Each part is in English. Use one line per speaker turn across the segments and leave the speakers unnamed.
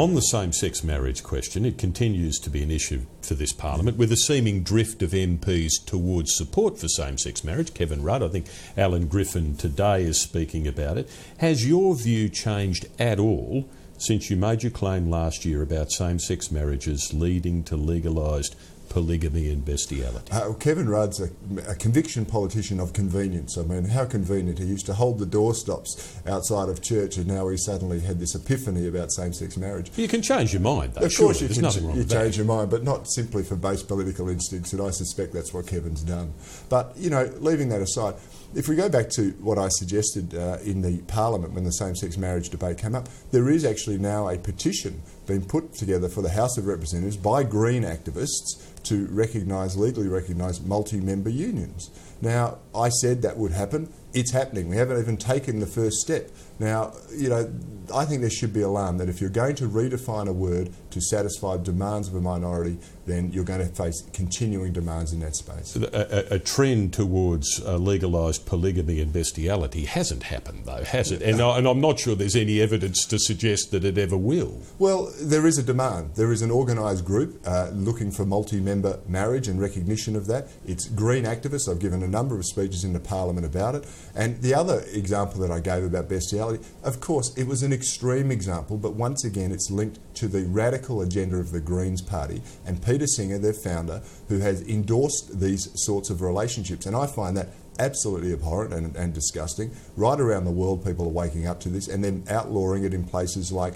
On the same-sex marriage question, it continues to be an issue for this parliament, with a seeming drift of MPs towards support for same-sex marriage. Kevin Rudd, I think Alan Griffin today is speaking about it. Has your view changed at all since you made your claim last year about same-sex marriages leading to legalised polygamy and bestiality?
Kevin Rudd's a conviction politician of convenience. I mean, how convenient. He used to hold the doorstops outside of church, and now he suddenly had this epiphany about same-sex marriage.
You can change your mind, though.
Of course
surely.
you change your mind, but not simply for base political instincts, and I suspect that's what Kevin's done. But, you know, leaving that aside, if we go back to what I suggested in the Parliament when the same-sex marriage debate came up, there is actually now a petition being put together for the House of Representatives by Green activists to legally recognise multi-member unions. Now, I said that would happen. It's happening. We haven't even taken the first step. Now, you know, I think there should be alarm that if you're going to redefine a word to satisfy demands of a minority, then you're going to face continuing demands in that space.
A trend towards legalised polygamy and bestiality hasn't happened, though, has it? And I'm not sure there's any evidence to suggest that it ever will.
Well, there is a demand. There is an organised group looking for multi-member marriage and recognition of that. It's Green activists. I've given a number of speeches in the Parliament about it. And the other example that I gave about bestiality, of course, it was an extreme example, but once again it's linked to the radical agenda of the Greens Party and Peter Singer, their founder, who has endorsed these sorts of relationships. And I find that absolutely abhorrent and disgusting. Right around the world people are waking up to this and then outlawing it in places like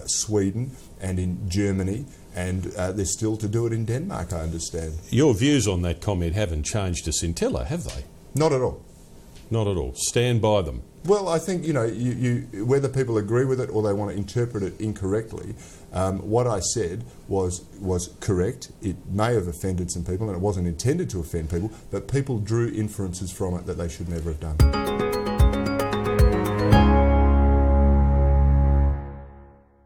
Sweden and in Germany, and they're still to do it in Denmark, I understand.
Your views on that comment haven't changed a scintilla, have they?
Not at all.
Not at all. Stand by them.
Well, I think, you know, whether people agree with it or they want to interpret it incorrectly, what I said was correct. It may have offended some people, and it wasn't intended to offend people, but people drew inferences from it that they should never have done.